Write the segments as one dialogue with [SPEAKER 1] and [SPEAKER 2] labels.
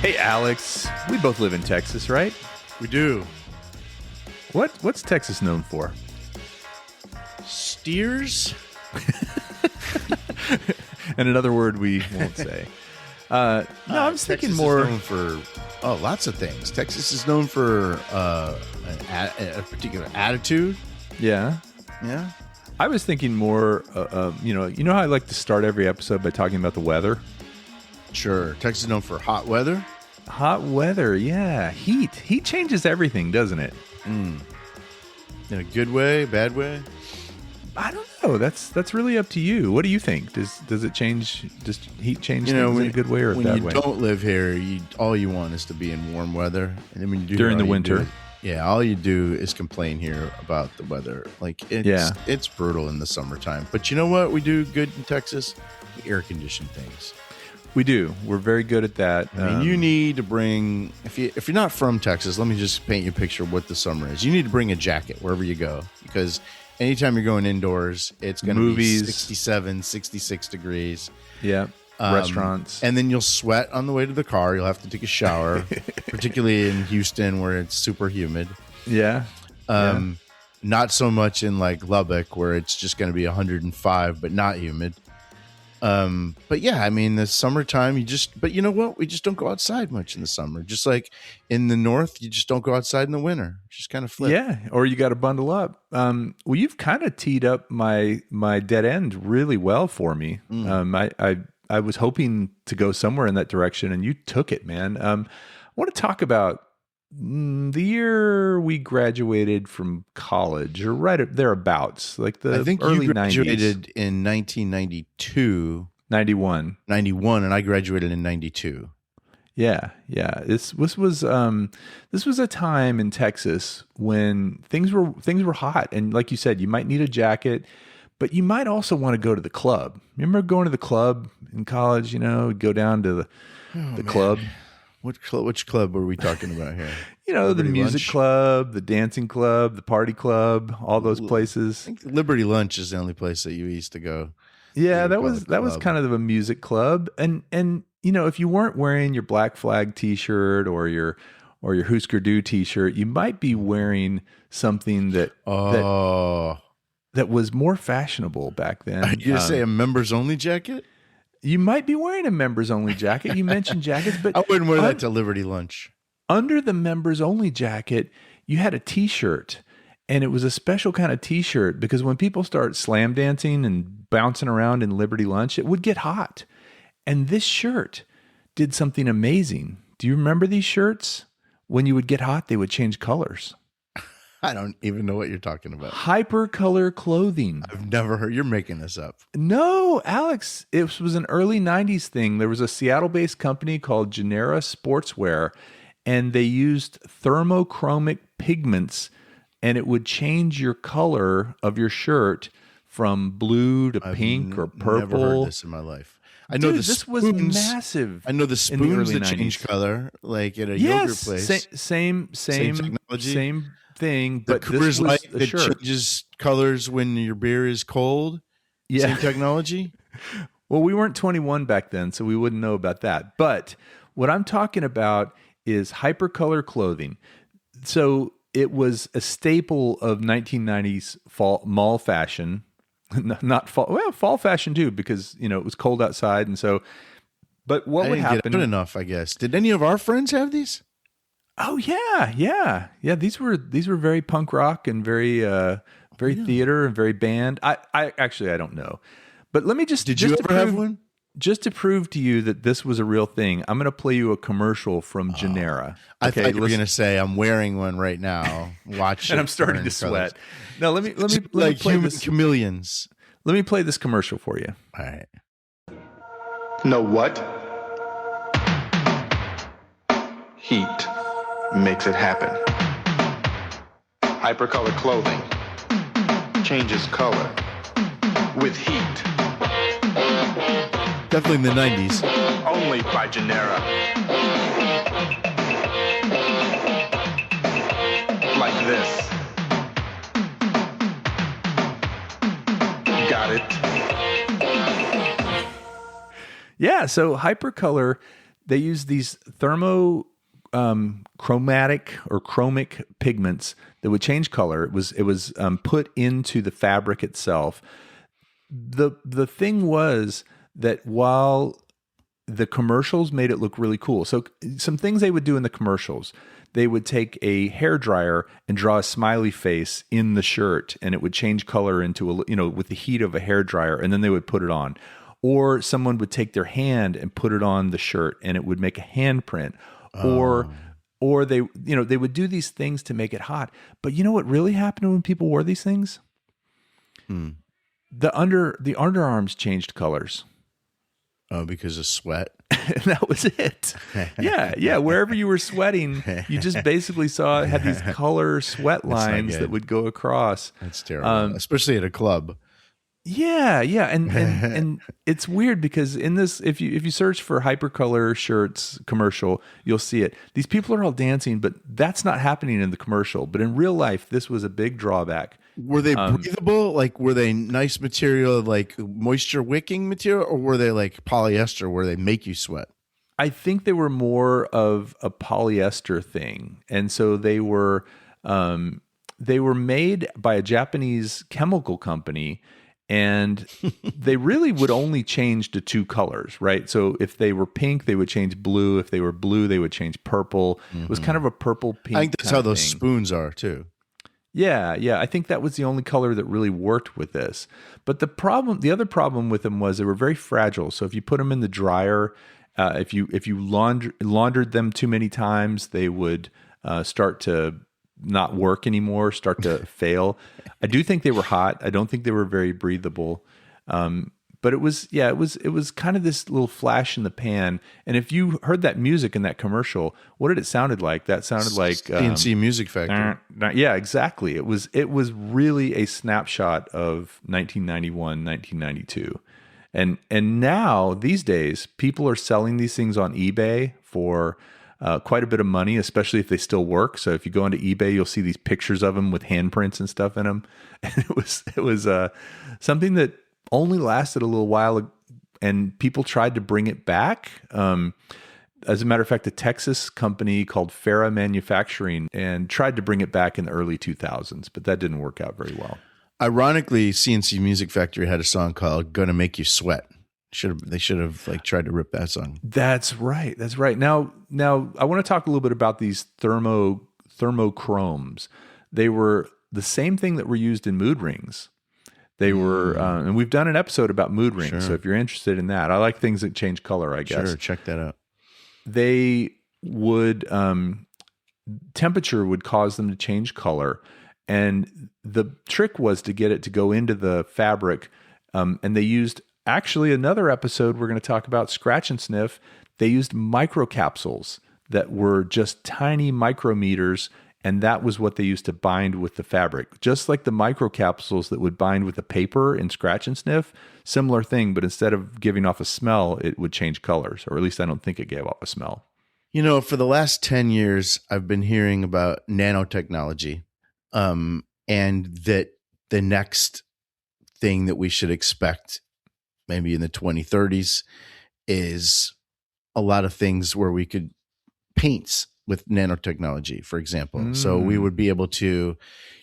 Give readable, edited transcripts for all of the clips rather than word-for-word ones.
[SPEAKER 1] Hey, Alex. We both live in Texas, right?
[SPEAKER 2] We do.
[SPEAKER 1] What's Texas known for?
[SPEAKER 2] Steers?
[SPEAKER 1] And another word we won't say. No, I was thinking
[SPEAKER 2] Texas
[SPEAKER 1] more.
[SPEAKER 2] is known for lots of things. Texas is known for a particular attitude.
[SPEAKER 1] Yeah.
[SPEAKER 2] Yeah.
[SPEAKER 1] I was thinking more, you know how I like to start every episode by talking about the weather?
[SPEAKER 2] Sure. Texas is known for hot weather.
[SPEAKER 1] Hot weather, yeah. Heat. Heat changes everything, doesn't it?
[SPEAKER 2] In a good way, bad way?
[SPEAKER 1] I don't know. That's really up to you. What do you think? Does it change? Does heat change things in a good way or a bad way?
[SPEAKER 2] When you don't live here, all you want is to be in warm weather. And then when you do
[SPEAKER 1] during the winter.
[SPEAKER 2] All you do is complain here about the weather. Like it's brutal in the summertime. But you know what we do good in Texas? We air condition things.
[SPEAKER 1] We do. We're very good at that.
[SPEAKER 2] I mean, you need to bring if you're not from Texas, let me just paint you a picture of what the summer is. You need to bring a jacket wherever you go because anytime you're going indoors, it's going to be 67, 66 degrees.
[SPEAKER 1] Yeah. Restaurants.
[SPEAKER 2] And then you'll sweat on the way to the car. You'll have to take a shower, particularly in Houston where it's super humid.
[SPEAKER 1] Yeah.
[SPEAKER 2] Not so much in like Lubbock where it's just going to be 105, but not humid. But yeah, I mean, the summertime, but you know what? We just don't go outside much in the summer. Just like in the north, you just don't go outside in the winter. Just kind of flip.
[SPEAKER 1] Yeah. Or you got to bundle up. Well, you've kind of teed up my dead end really well for me. I was hoping to go somewhere in that direction and you took it, man. I want to talk about the year we graduated from college or right thereabouts, like the early 90s.
[SPEAKER 2] I think you graduated in 1992. 91, and I graduated in 92.
[SPEAKER 1] Yeah. This was a time in Texas when things were hot, and like you said, you might need a jacket, but you might also want to go to the club. Remember going to the club in college? You know, go down to the club.
[SPEAKER 2] Which club were we talking about here?
[SPEAKER 1] You know, Liberty the music Lunch? Club, the dancing club, the party club, all those places.
[SPEAKER 2] I think Liberty Lunch is the only place that you used to go.
[SPEAKER 1] Yeah, that was kind of a music club. And you know, if you weren't wearing your Black Flag t-shirt or your Husker Du t-shirt, you might be wearing something that was more fashionable back then.
[SPEAKER 2] Are you going to say a members only jacket?
[SPEAKER 1] You might be wearing a members only jacket. You mentioned jackets, but
[SPEAKER 2] I wouldn't wear that to Liberty Lunch.
[SPEAKER 1] Under the members only jacket, you had a t-shirt, and it was a special kind of t-shirt because when people start slam dancing and bouncing around in Liberty Lunch, it would get hot. And this shirt did something amazing. Do you remember these shirts? When you would get hot, they would change colors.
[SPEAKER 2] I don't even know what you're talking about.
[SPEAKER 1] Hypercolor clothing.
[SPEAKER 2] I've never heard. You're making this up.
[SPEAKER 1] No, Alex. It was an early 90s thing. There was a Seattle-based company called Genera Sportswear, and they used thermochromic pigments, and it would change your color of your shirt from blue to pink or purple. I've never heard
[SPEAKER 2] this in my life. I know
[SPEAKER 1] this was massive.
[SPEAKER 2] I know the spoons that change color, like at a yogurt place.
[SPEAKER 1] Same technology. Same thing, but
[SPEAKER 2] this was the shirt. Changes colors when your beer is cold.
[SPEAKER 1] Yeah.
[SPEAKER 2] Same technology.
[SPEAKER 1] Well, we weren't 21 back then, so we wouldn't know about that. But what I'm talking about is hypercolor clothing. So it was a staple of 1990s mall fashion, not fall. Well, fall fashion too, because you know it was cold outside, and so. But what would happen?
[SPEAKER 2] Good enough, I guess. Did any of our friends have these?
[SPEAKER 1] Oh yeah. These were very punk rock and very theater and very band. I actually don't know, but let me just.
[SPEAKER 2] Did you ever have one?
[SPEAKER 1] Just to prove to you that this was a real thing, I'm going to play you a commercial from Genera.
[SPEAKER 2] I thought you were going to say I'm wearing one right now. Watch,
[SPEAKER 1] and I'm starting to sweat. No, let me
[SPEAKER 2] like
[SPEAKER 1] play
[SPEAKER 2] human
[SPEAKER 1] this.
[SPEAKER 2] Chameleons.
[SPEAKER 1] Let me play this commercial for you.
[SPEAKER 2] All right.
[SPEAKER 3] Know what? Heat makes it happen. Hypercolor clothing changes color with heat.
[SPEAKER 2] Definitely in the 90s.
[SPEAKER 3] Only by Genera. Like this. Got it?
[SPEAKER 1] Yeah, so Hypercolor they used these chromatic or chromic pigments that would change color. It was put into the fabric itself. The thing was that while the commercials made it look really cool, so some things they would do in the commercials, they would take a hair dryer and draw a smiley face in the shirt, and it would change color into with the heat of a hair dryer, and then they would put it on. Or someone would take their hand and put it on the shirt, and it would make a handprint. Or they would do these things to make it hot. But you know what really happened when people wore these things? The underarms changed colors.
[SPEAKER 2] Oh, because of sweat?
[SPEAKER 1] And that was it. Yeah. Wherever you were sweating, you just basically had these color sweat lines that would go across.
[SPEAKER 2] That's terrible, especially at a club.
[SPEAKER 1] Yeah, and it's weird because in this, if you search for Hypercolor shirts commercial, you'll see it. These people are all dancing, but that's not happening in the commercial. But in real life, this was a big drawback.
[SPEAKER 2] Were they breathable? Like, were they nice material, like moisture wicking material, or were they like polyester where they make you sweat?
[SPEAKER 1] I think they were more of a polyester thing, and so they were made by a Japanese chemical company. And they really would only change to two colors, right? So if they were pink, they would change blue. If they were blue, they would change purple. It was kind of a purple-pink.
[SPEAKER 2] I think that's how those spoons are too.
[SPEAKER 1] Yeah. I think that was the only color that really worked with this. But the other problem with them was they were very fragile. So if you put them in the dryer, if you laundered them too many times, they would start to not work anymore, start to fail. I do think they were hot. I don't think they were very breathable. But it was kind of this little flash in the pan. And if you heard that music in that commercial, what did it sounded like? That sounded like
[SPEAKER 2] CNC Music Factory.
[SPEAKER 1] Yeah, exactly. It was really a snapshot of 1991, 1992. And now these days, people are selling these things on eBay for quite a bit of money, especially if they still work. So if you go onto eBay, you'll see these pictures of them with handprints and stuff in them. And it was something that only lasted a little while, and people tried to bring it back. As a matter of fact, a Texas company called Farrah Manufacturing and tried to bring it back in the early 2000s, but that didn't work out very well.
[SPEAKER 2] Ironically, CNC Music Factory had a song called "Gonna Make You Sweat." They should have like tried to rip that song.
[SPEAKER 1] That's right. Now I want to talk a little bit about these thermochromes. They were the same thing that were used in mood rings. They were, and we've done an episode about mood rings.
[SPEAKER 2] Sure.
[SPEAKER 1] So if you're interested in that, I like things that change color, I guess.
[SPEAKER 2] Sure, check that out.
[SPEAKER 1] They would, temperature would cause them to change color. And the trick was to get it to go into the fabric. And they used, actually, another episode we're going to talk about, Scratch and Sniff. They used microcapsules that were just tiny micrometers, and that was what they used to bind with the fabric. Just like the microcapsules that would bind with the paper in Scratch and Sniff, similar thing, but instead of giving off a smell, it would change colors, or at least I don't think it gave off a smell.
[SPEAKER 2] You know, for the last 10 years, I've been hearing about nanotechnology, and that the next thing that we should expect maybe in the 2030s is a lot of things where we could paints with nanotechnology, for example. So we would be able to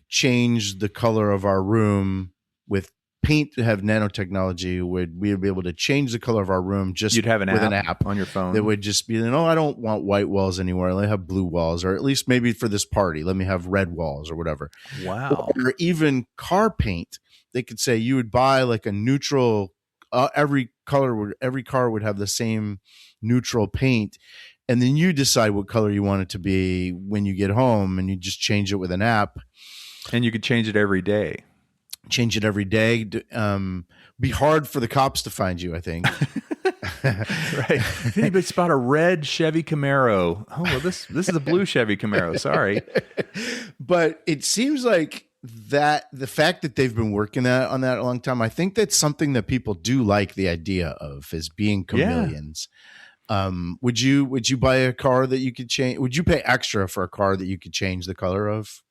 [SPEAKER 2] change the color of our room with paint to have nanotechnology. We would be able to change the color of our room just
[SPEAKER 1] You'd have an
[SPEAKER 2] with
[SPEAKER 1] app
[SPEAKER 2] an app
[SPEAKER 1] on your phone
[SPEAKER 2] that would just be, I don't want white walls anymore. Let me have blue walls, or at least maybe for this party, let me have red walls or whatever.
[SPEAKER 1] Wow.
[SPEAKER 2] Or even car paint. They could say you would buy like a neutral, every car would have the same neutral paint. And then you decide what color you want it to be when you get home, and you just change it with an app.
[SPEAKER 1] And you could change it every day.
[SPEAKER 2] Change it every day. Be hard for the cops to find you, I think.
[SPEAKER 1] Right. If anybody spot a red Chevy Camaro, oh, well, this is a blue Chevy Camaro. Sorry.
[SPEAKER 2] But it seems like that the fact that they've been working on that a long time, I think that's something that people do like the idea of, is being chameleons. Yeah. Would you buy a car that you could change? Would you pay extra for a car that you could change the color of?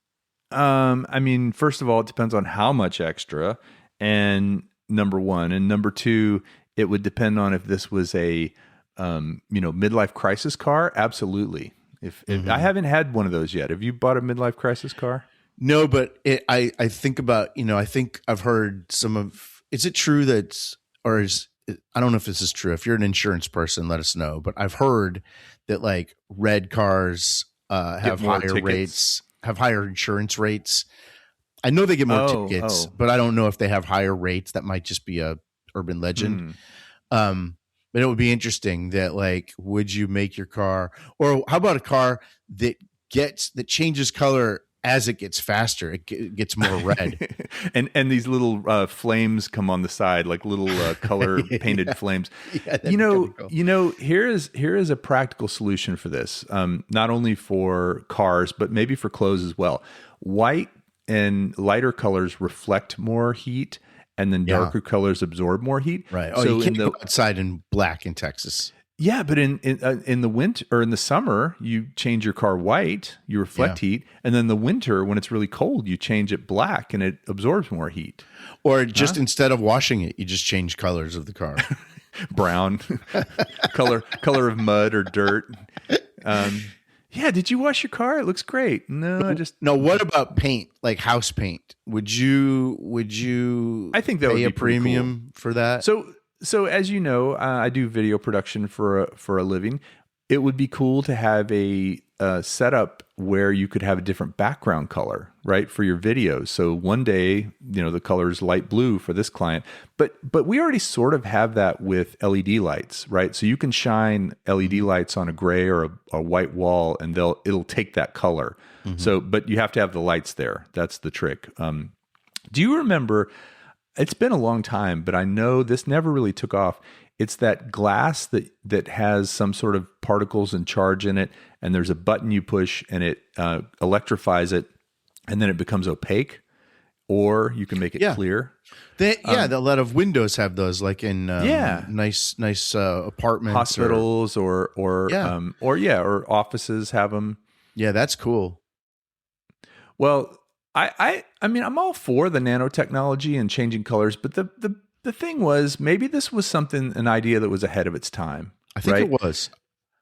[SPEAKER 1] I mean, first of all, it depends on how much extra, and number one, and number two, it would depend on if this was a midlife crisis car, absolutely. If I haven't had one of those yet. Have you bought a midlife crisis car?
[SPEAKER 2] No, but I think about, I think I've heard is it true I don't know if this is true. If you're an insurance person, let us know. But I've heard that like red cars have higher rates, have higher insurance rates. I know they get more tickets, but I don't know if they have higher rates. That might just be a urban legend. But it would be interesting that like, would you make your car, or how about a car that changes color as it gets faster? It gets more red.
[SPEAKER 1] and these little flames come on the side, like little color painted flames.
[SPEAKER 2] Yeah,
[SPEAKER 1] here is a practical solution for this. Not only for cars, but maybe for clothes as well. White and lighter colors reflect more heat, and then darker colors absorb more heat.
[SPEAKER 2] Right. Oh, so you can't go outside in black in Texas.
[SPEAKER 1] Yeah, but in the winter or in the summer, you change your car white, you reflect heat, and then the winter, when it's really cold, you change it black and it absorbs more heat.
[SPEAKER 2] Or just instead of washing it, you just change colors of the car.
[SPEAKER 1] Brown, color of mud or dirt. Yeah, did you wash your car? It looks great. No.
[SPEAKER 2] What about paint, like house paint? Would you?
[SPEAKER 1] I think that would be
[SPEAKER 2] a premium for that.
[SPEAKER 1] So as you know, I do video production for a living. It would be cool to have a setup where you could have a different background color, right, for your videos. So one day, the color is light blue for this client, but we already sort of have that with LED lights, right? So you can shine LED lights on a gray or a white wall, and it'll take that color. So, but you have to have the lights there. That's the trick. Do you remember? It's been a long time, but I know this never really took off. It's that glass that has some sort of particles and charge in it, and there's a button you push, and it electrifies it, and then it becomes opaque, or you can make it clear.
[SPEAKER 2] A lot of windows have those, like in nice apartments,
[SPEAKER 1] hospitals, or offices have them.
[SPEAKER 2] Yeah, that's cool.
[SPEAKER 1] Well, I mean, I'm all for the nanotechnology and changing colors, but the thing was, maybe this was an idea that was ahead of its time.
[SPEAKER 2] I think it was.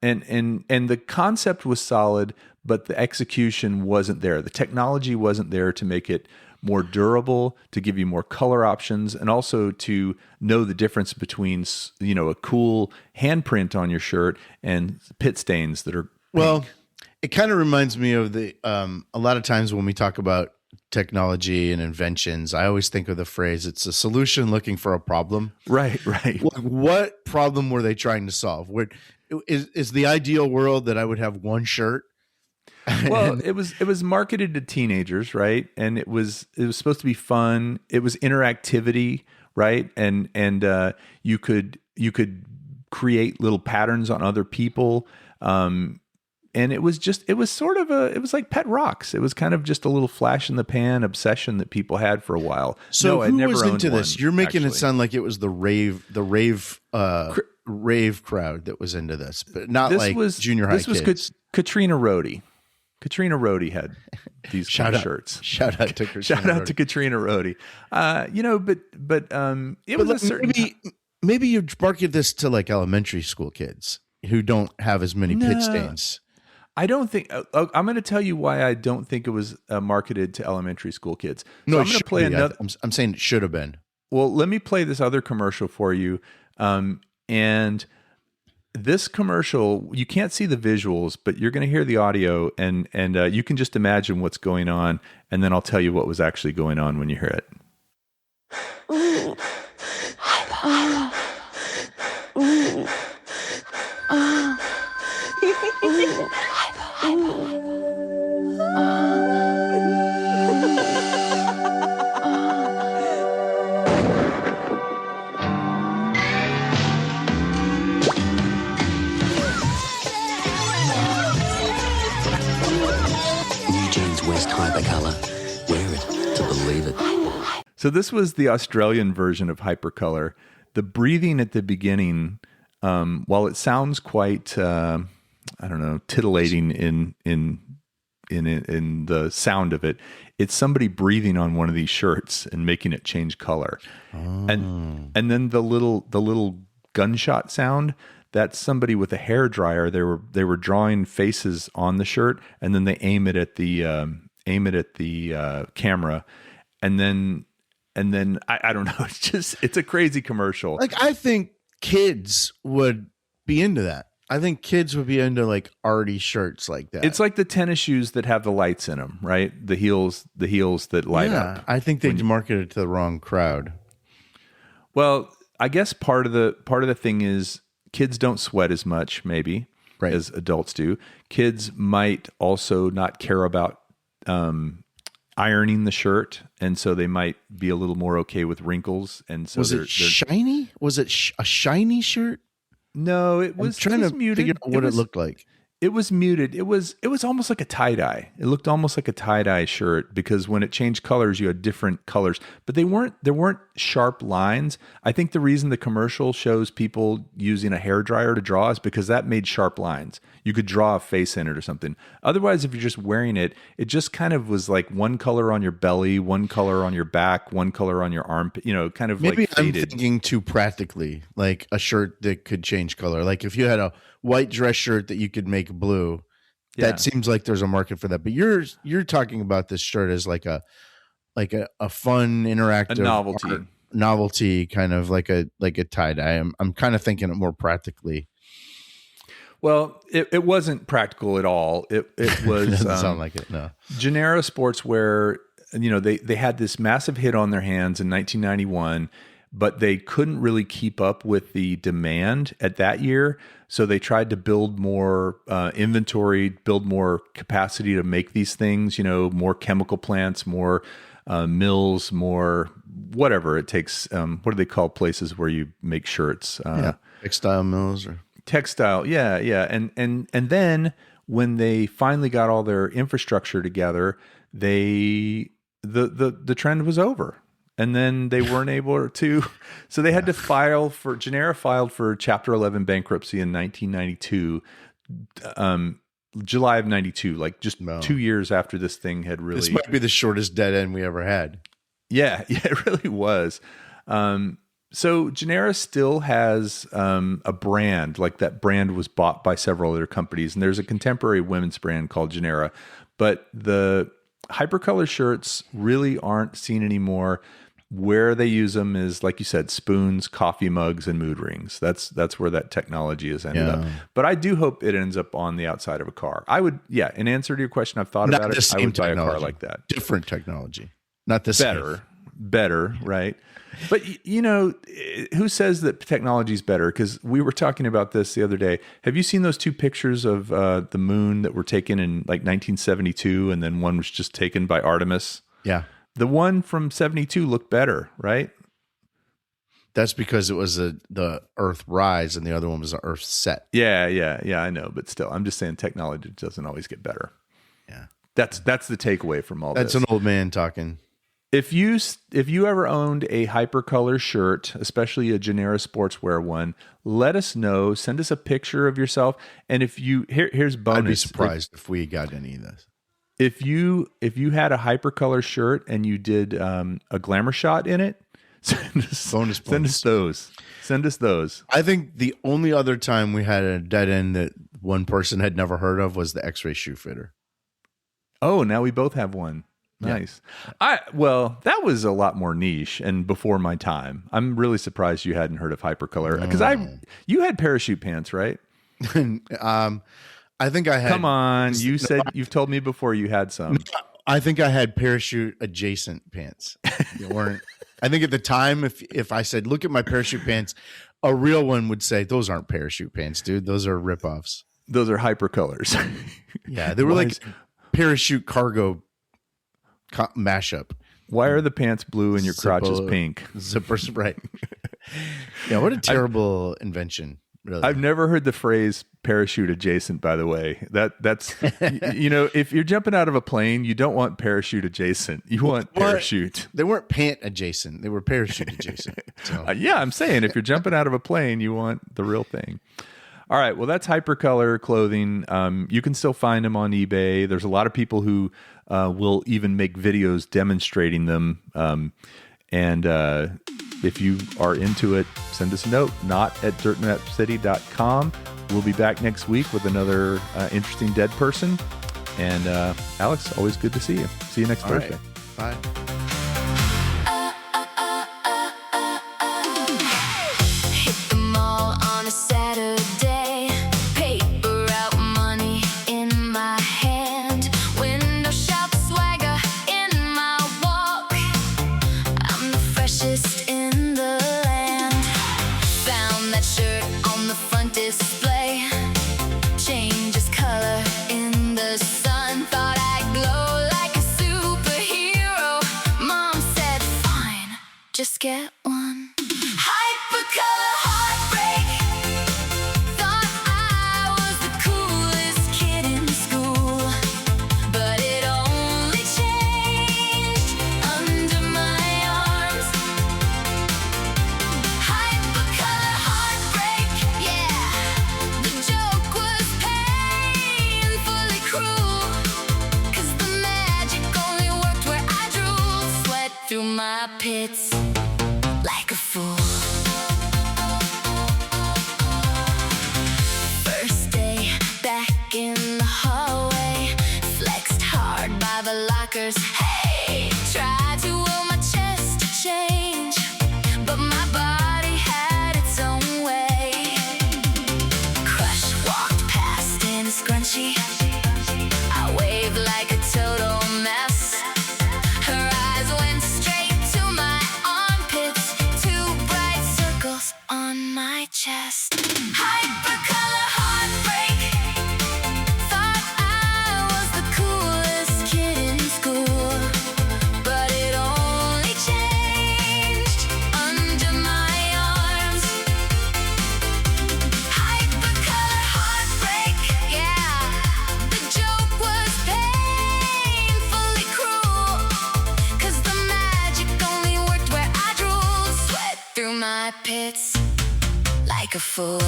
[SPEAKER 1] And the concept was solid, but the execution wasn't there. The technology wasn't there to make it more durable, to give you more color options, and also to know the difference between, a cool handprint on your shirt and pit stains that are pink.
[SPEAKER 2] Well, it kind of reminds me of a lot of times when we talk about technology and inventions, I always think of the phrase, it's a solution looking for a problem.
[SPEAKER 1] Right.
[SPEAKER 2] What problem were they trying to solve? Is the ideal world that I would have one shirt?
[SPEAKER 1] Well, it was marketed to teenagers, right? And it was supposed to be fun. It was interactivity, right? And you could create little patterns on other people. And it was like pet rocks. It was kind of just a little flash in the pan obsession that people had for a while.
[SPEAKER 2] So who was into this? You're making it sound like it was the rave crowd that was into this, but not junior high kids. This was
[SPEAKER 1] Katrina Rhodey. Katrina Rhodey had these shirts.
[SPEAKER 2] Shout out to
[SPEAKER 1] Katrina Rhodey. It was a certain
[SPEAKER 2] maybe you market this to like elementary school kids who don't have as many pit stains.
[SPEAKER 1] I don't think. I'm going to tell you why I don't think it was marketed to elementary school kids.
[SPEAKER 2] No, I'm going to play another. I'm saying it should have been.
[SPEAKER 1] Well, let me play this other commercial for you. And this commercial, you can't see the visuals, but you're going to hear the audio, and you can just imagine what's going on, and then I'll tell you what was actually going on when you hear it.
[SPEAKER 4] West Hypercolor. Wear it to believe it.
[SPEAKER 1] So this was the Australian version of Hypercolor. The breathing at the beginning, while it sounds quite, titillating in the sound of it, it's somebody breathing on one of these shirts and making it change color. And then the little gunshot sound, that's somebody with a hair dryer. They were drawing faces on the shirt, and then they aim it at the camera, and then I don't know. It's a crazy commercial.
[SPEAKER 2] Like, I think kids would be into that. I think kids would be into like arty shirts like that.
[SPEAKER 1] It's like the tennis shoes that have the lights in them, right? The heels that light up.
[SPEAKER 2] I think they marketed it to the wrong crowd.
[SPEAKER 1] Well, I guess part of the thing is kids don't sweat as much, maybe,
[SPEAKER 2] right,
[SPEAKER 1] as adults do. Kids might also not care about ironing the shirt, and so they might be a little more okay with wrinkles. And so
[SPEAKER 2] was it shiny? Was it a shiny shirt?
[SPEAKER 1] No, it was.
[SPEAKER 2] I'm trying to
[SPEAKER 1] muted.
[SPEAKER 2] figure out what it looked like.
[SPEAKER 1] It was muted. It was almost like a tie-dye. It looked almost like a tie-dye shirt because when it changed colors, you had different colors, but there weren't sharp lines. I think the reason the commercial shows people using a hairdryer to draw is because that made sharp lines. You could draw a face in it or something. Otherwise, if you're just wearing it, it just kind of was like one color on your belly, one color on your back, one color on your arm, kind of
[SPEAKER 2] maybe
[SPEAKER 1] like faded.
[SPEAKER 2] I'm thinking too practically, like a shirt that could change color. Like if you had a white dress shirt that you could make blue, that seems like there's a market for that. But you're talking about this shirt as like a fun interactive novelty kind of like a tie-dye. I'm kind of thinking it more practically.
[SPEAKER 1] Well, it wasn't practical at all. It was
[SPEAKER 2] doesn't sound like it. No.
[SPEAKER 1] Genera Sportswear, they had this massive hit on their hands in 1991, but they couldn't really keep up with the demand at that year. So they tried to build more inventory, build more capacity to make these things, more chemical plants, more mills, more whatever it takes. What do they call places where you make shirts?
[SPEAKER 2] Textile mills or
[SPEAKER 1] textile. Yeah. And then when they finally got all their infrastructure together, the trend was over. And then they weren't able to, so they had to Genera filed for Chapter 11 bankruptcy in 1992, July of 92, like just 2 years after this thing had really.
[SPEAKER 2] This might be the shortest dead end we ever had.
[SPEAKER 1] Yeah, it really was. So Genera still has a brand, like that brand was bought by several other companies, and there's a contemporary women's brand called Genera, but the Hypercolor shirts really aren't seen anymore. Where they use them is, like you said, spoons, coffee mugs, and mood rings. That's where that technology has ended up. But I do hope it ends up on the outside of a car. I would, in answer to your question, I've thought about it. I would buy a car like that.
[SPEAKER 2] Different technology. Not the same.
[SPEAKER 1] Better, right? But, who says that technology is better? Because we were talking about this the other day. Have you seen those two pictures of the moon that were taken in like 1972, and then one was just taken by Artemis?
[SPEAKER 2] Yeah.
[SPEAKER 1] The one from 72 looked better, right?
[SPEAKER 2] That's because it was the Earth rise and the other one was the Earth set.
[SPEAKER 1] Yeah, I know. But still, I'm just saying technology doesn't always get better.
[SPEAKER 2] Yeah.
[SPEAKER 1] That's the takeaway from all this.
[SPEAKER 2] That's an old man talking.
[SPEAKER 1] If you ever owned a Hypercolor shirt, especially a Genera Sportswear one, let us know. Send us a picture of yourself. And here's bonus.
[SPEAKER 2] I'd be surprised if we got any of this.
[SPEAKER 1] If you had a Hypercolor shirt and you did a glamour shot in it, send us those.
[SPEAKER 2] I think the only other time we had a dead end that one person had never heard of was the X-ray shoe fitter.
[SPEAKER 1] Oh, now we both have one. Nice. Yeah. That was a lot more niche and before my time. I'm really surprised you hadn't heard of Hypercolor because you had parachute pants, right? I think I had. Come on, you've told me before you had some.
[SPEAKER 2] I think I had parachute adjacent pants. They weren't. I think at the time, if I said, "Look at my parachute pants," a real one would say, "Those aren't parachute pants, dude. Those are ripoffs.
[SPEAKER 1] Those are Hypercolors."
[SPEAKER 2] Yeah, they were like parachute cargo mashup.
[SPEAKER 1] Why are the pants blue and your crotch is pink?
[SPEAKER 2] Zippers, right? Yeah, what a terrible invention. Really.
[SPEAKER 1] I've never heard the phrase parachute adjacent, by the way. That's if you're jumping out of a plane, you don't want parachute adjacent. You want parachute.
[SPEAKER 2] They weren't pant adjacent. They were parachute adjacent. So.
[SPEAKER 1] I'm saying if you're jumping out of a plane, you want the real thing. All right. Well, that's Hypercolor clothing. You can still find them on eBay. There's a lot of people who will even make videos demonstrating them. if you are into it, send us a note, not@dirtmapcity.com. We'll be back next week with another interesting dead person. And Alex, always good to see you. See you next Thursday.
[SPEAKER 2] Right. Bye.
[SPEAKER 5] Hit the mall on a Saturday, paper out, money in my hand, window shop swagger in my walk. I'm the freshest in the land. Found that shirt on the front display, changes color in the sun. Thought I'd glow like a superhero. Mom said, fine, just get one. Hypercolor heartbreak. Thought I was the coolest kid in school, but it only changed under my arms. Hypercolor heartbreak, yeah. The joke was painfully cruel, 'cause the magic only worked where I drooled. Sweat through my pits like a fool. First day back in the hallway, flexed hard by the lockers. Hey, tried to will my chest to change, but my body had its own way. Crush walked past in a scrunchie. I waved like a total mess. Her eyes went straight to my armpits, 2 bright circles on my chest. Hypercolor heartbreak. Thought I was the coolest kid in school, but it only changed under my arms. Hypercolor heartbreak, yeah. The joke was painfully cruel, 'cause the magic only worked where I drooled. Sweat through my pits like a fool.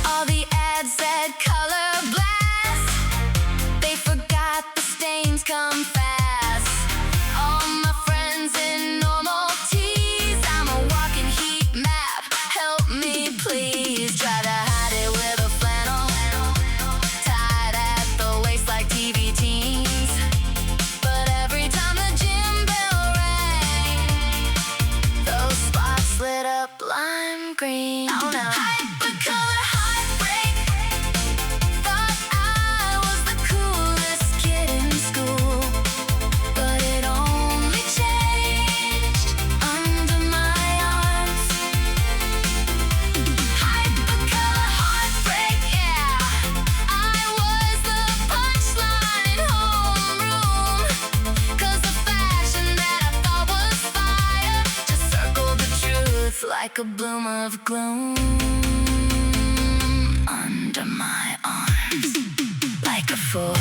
[SPEAKER 5] All the ads said color blast. They forgot the stains come fast. All my friends in normal tees. I'm a walking heat map. Help me, please. Try to hide it with a flannel, tied at the waist like TV teens. But every time the gym bell rang, those spots lit up lime green. Oh no. Hypercolor heartbreak. Thought I was the coolest kid in school, but it only changed under my arms. Hypercolor heartbreak, yeah. I was the punchline in homeroom, 'cause the fashion that I thought was fire just circled the truth like a bloom of gloom under my arms, like a fool.